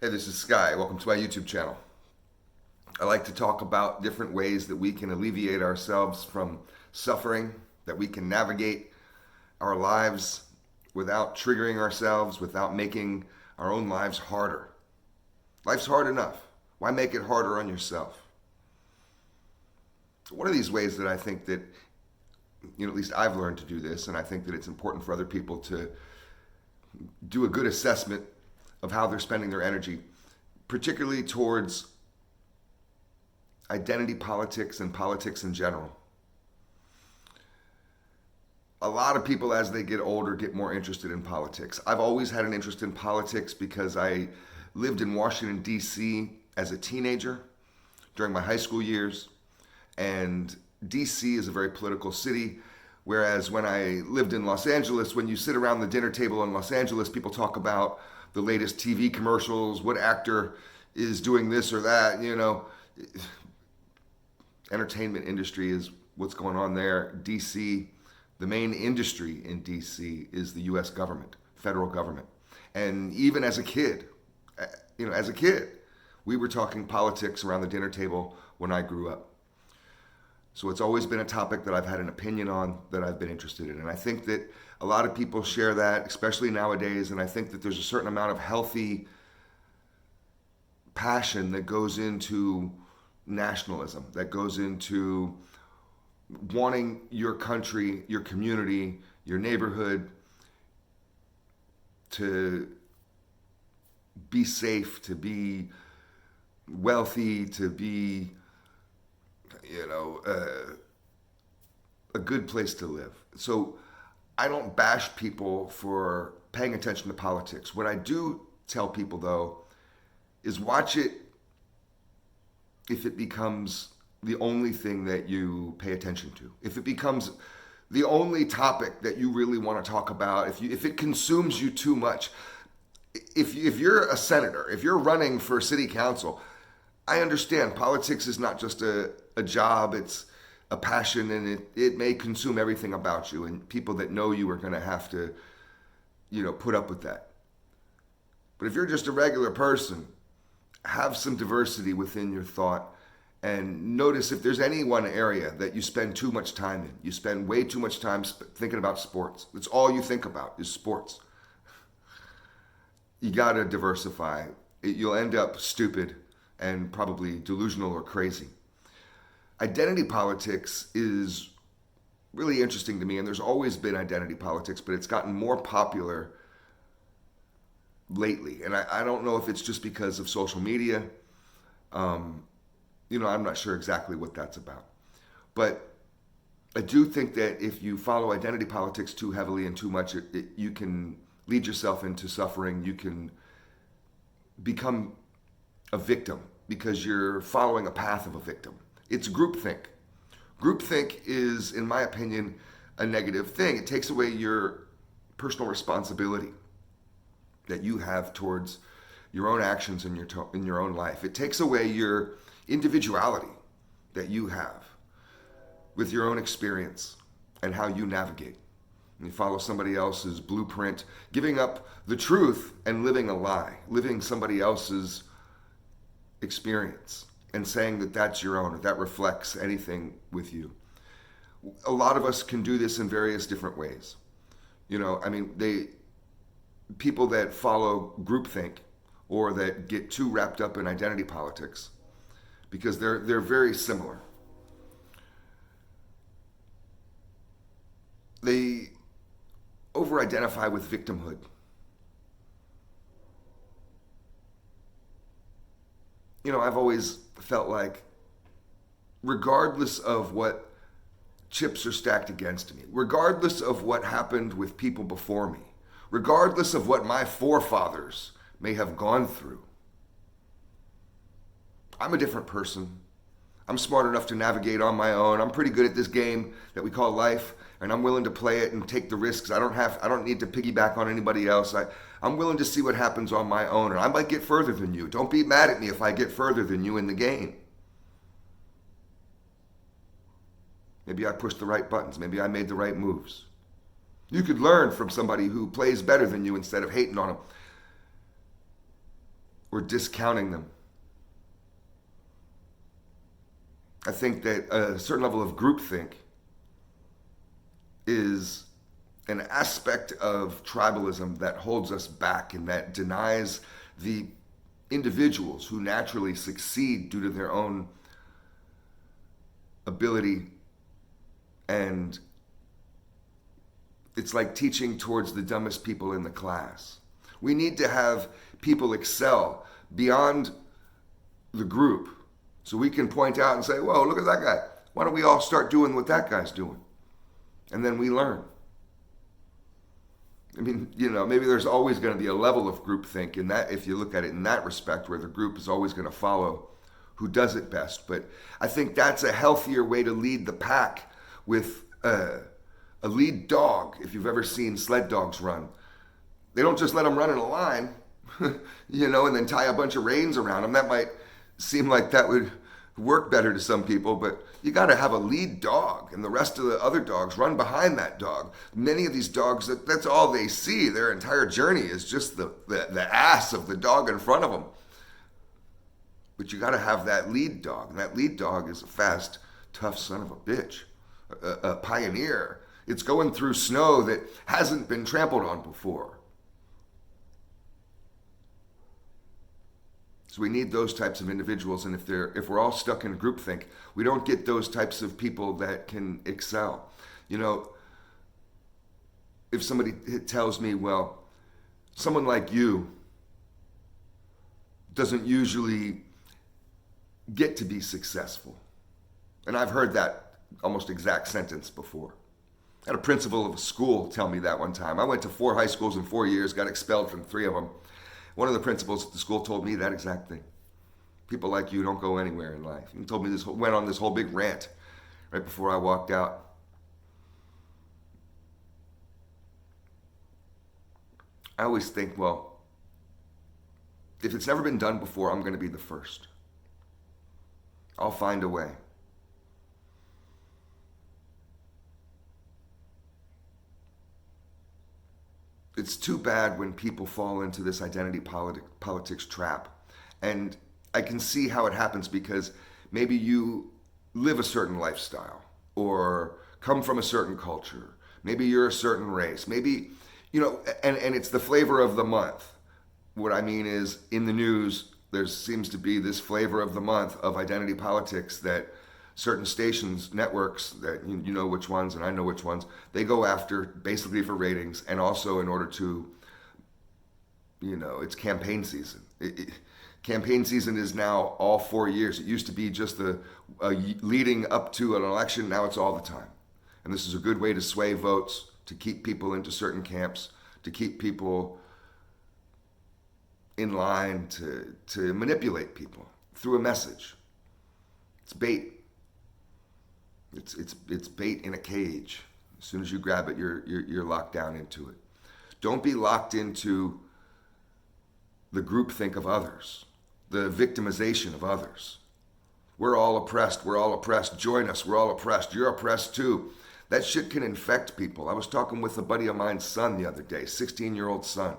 Hey, this is Sky. Welcome to my YouTube channel. I like to talk about different ways that we can alleviate ourselves from suffering, that we can navigate our lives without triggering ourselves, without making our own lives harder. Life's hard enough. Why make it harder on yourself? One of these ways that I think that, at least I've learned to do this, and I think that it's important for other people to do a good assessment of how they're spending their energy, particularly towards identity politics and politics in general. A lot of people, as they get older, get more interested in politics. I've always had an interest in politics because I lived in Washington, D.C. as a teenager during my high school years. And D.C. is a very political city. Whereas when I lived in Los Angeles, when you sit around the dinner table in Los Angeles, people talk about the latest TV commercials, what actor is doing this or that, Entertainment industry is what's going on there. DC, the main industry in DC is the US government, federal government. And even as a kid, we were talking politics around the dinner table when I grew up. So it's always been a topic that I've had an opinion on, that I've been interested in. And I think that a lot of people share that, especially nowadays. And I think that there's a certain amount of healthy passion that goes into nationalism, that goes into wanting your country, your community, your neighborhood to be safe, to be wealthy, to be a good place to live. So I don't bash people for paying attention to politics. What I do tell people, though, is watch it if it becomes the only thing that you pay attention to. If it becomes the only topic that you really want to talk about, if it consumes you too much. If you're a senator, if you're running for city council, I understand politics is not just a job, it's a passion, and it may consume everything about you, and people that know you are going to have to, put up with that. But if you're just a regular person, have some diversity within your thought and notice if there's any one area that you spend too much time in. You spend way too much time thinking about sports. That's all you think about is sports. You got to diversify. You'll end up stupid and probably delusional or crazy. Identity politics is really interesting to me, and there's always been identity politics, but it's gotten more popular lately. And I don't know if it's just because of social media. I'm not sure exactly what that's about. But I do think that if you follow identity politics too heavily and too much, you can lead yourself into suffering. You can become a victim because you're following a path of a victim. It's groupthink. Groupthink is, in my opinion, a negative thing. It takes away your personal responsibility that you have towards your own actions in your own life. It takes away your individuality that you have with your own experience and how you navigate. And you follow somebody else's blueprint, giving up the truth and living a lie, living somebody else's experience and saying that that's your own, or that reflects anything with you. A lot of us can do this in various different ways. People that follow groupthink or that get too wrapped up in identity politics, because they're very similar. They over-identify with victimhood. I've always felt like, regardless of what chips are stacked against me, regardless of what happened with people before me, regardless of what my forefathers may have gone through, I'm a different person. I'm smart enough to navigate on my own. I'm pretty good at this game that we call life, and I'm willing to play it and take the risks. I don't need to piggyback on anybody else. I'm willing to see what happens on my own, and I might get further than you. Don't be mad at me if I get further than you in the game. Maybe I pushed the right buttons. Maybe I made the right moves. You could learn from somebody who plays better than you instead of hating on them. or discounting them. I think that a certain level of groupthink is an aspect of tribalism that holds us back and that denies the individuals who naturally succeed due to their own ability. And it's like teaching towards the dumbest people in the class. We need to have people excel beyond the group so we can point out and say, whoa, look at that guy. Why don't we all start doing what that guy's doing? And then we learn. I mean, maybe there's always going to be a level of groupthink in that, if you look at it in that respect, where the group is always going to follow who does it best. But I think that's a healthier way to lead the pack with a lead dog. If you've ever seen sled dogs run, they don't just let them run in a line, and then tie a bunch of reins around them. That might seem like that would work better to some people, but you got to have a lead dog, and the rest of the other dogs run behind that dog. Many of these dogs, that's all they see. Their entire journey is just the ass of the dog in front of them. But you got to have that lead dog, and that lead dog is a fast, tough son of a bitch, a pioneer. It's going through snow that hasn't been trampled on before. So we need those types of individuals, and if we're all stuck in groupthink, we don't get those types of people that can excel. If somebody tells me, well, someone like you doesn't usually get to be successful. And I've heard that almost exact sentence before. I had a principal of a school tell me that one time. I went to 4 high schools in 4 years, got expelled from 3 of them. One of the principals at the school told me that exact thing. People like you don't go anywhere in life. He told me this, went on this whole big rant right before I walked out. I always think, well, if it's never been done before, I'm going to be the first. I'll find a way. It's too bad when people fall into this identity politics trap. And I can see how it happens, because maybe you live a certain lifestyle or come from a certain culture. Maybe you're a certain race. Maybe, and it's the flavor of the month. What I mean is, in the news, there seems to be this flavor of the month of identity politics that certain stations, networks, that you know which ones and I know which ones, they go after basically for ratings, and also in order to, it's campaign season. Campaign season is now all 4 years. It used to be just the leading up to an election. Now it's all the time. And this is a good way to sway votes, to keep people into certain camps, to keep people in line, to manipulate people through a message. It's bait. It's bait in a cage. As soon as you grab it, you're locked down into it. Don't be locked into the groupthink of others, the victimization of others. We're all oppressed. We're all oppressed. Join us. We're all oppressed. You're oppressed too. That shit can infect people. I was talking with a buddy of mine's son the other day, 16-year-old son.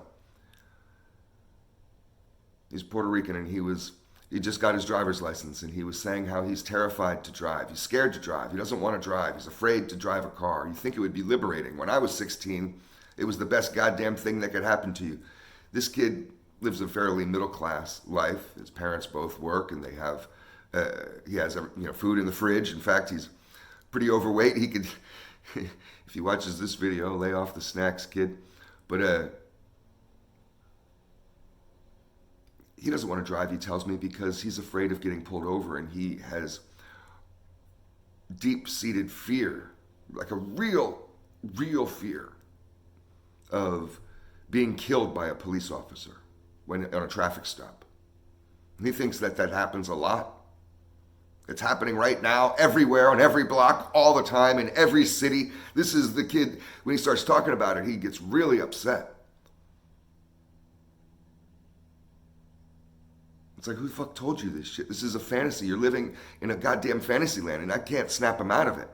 He's Puerto Rican, and he just got his driver's license, and he was saying how he's terrified to drive. He's scared to drive. He doesn't want to drive. He's afraid to drive a car. You think it would be liberating. When I was 16, it was the best goddamn thing that could happen to you. This kid lives a fairly middle-class life. His parents both work, and he has food in the fridge. In fact, he's pretty overweight. He could, if he watches this video, lay off the snacks, kid. But he doesn't want to drive, he tells me, because he's afraid of getting pulled over, and he has deep-seated fear, like a real fear of being killed by a police officer on a traffic stop. And he thinks that happens a lot. It's happening right now, everywhere, on every block, all the time, in every city. This is the kid, when he starts talking about it, he gets really upset. It's like, who the fuck told you this shit? This is a fantasy. You're living in a goddamn fantasy land, and I can't snap him out of it.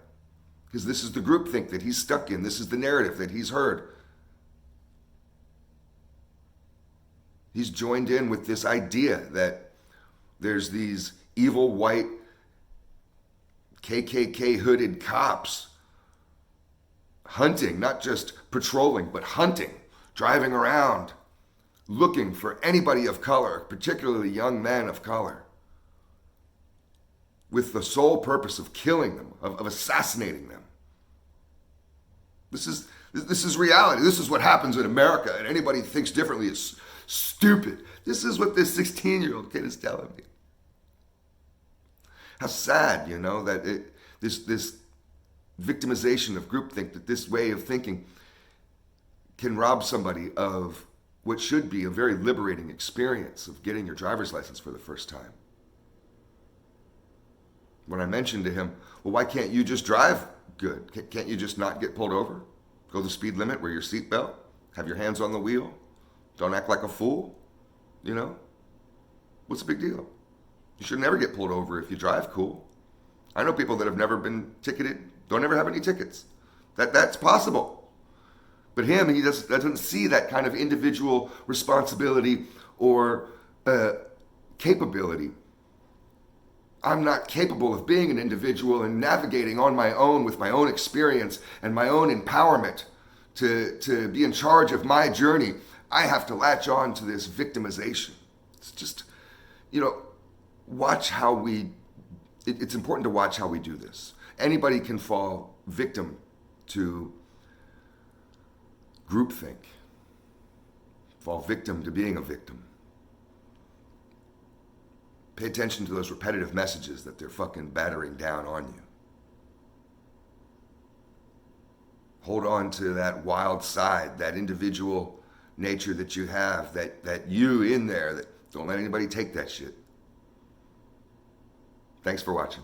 Because this is the groupthink that he's stuck in. This is the narrative that he's heard. He's joined in with this idea that there's these evil white KKK hooded cops hunting, not just patrolling, but hunting, driving around, looking for anybody of color, particularly young men of color, with the sole purpose of killing them, of assassinating them. This is reality. This is what happens in America, and anybody who thinks differently is stupid. This is what this 16-year-old kid is telling me. How sad, that this victimization of groupthink, that this way of thinking can rob somebody of what should be a very liberating experience of getting your driver's license for the first time. When I mentioned to him, well, why can't you just drive good? Can't you just not get pulled over? Go the speed limit, wear your seatbelt, have your hands on the wheel, don't act like a fool, What's the big deal? You should never get pulled over if you drive cool. I know people that have never been ticketed, don't ever have any tickets. That's possible. But him, he doesn't see that kind of individual responsibility or capability. I'm not capable of being an individual and navigating on my own with my own experience and my own empowerment to be in charge of my journey. I have to latch on to this victimization. It's just, watch how it's important to watch how we do this. Anybody can fall victim to groupthink, fall victim to being a victim. Pay attention to those repetitive messages that they're fucking battering down on you. Hold on to that wild side, that individual nature that you have, that you in there, that don't let anybody take that shit. Thanks for watching.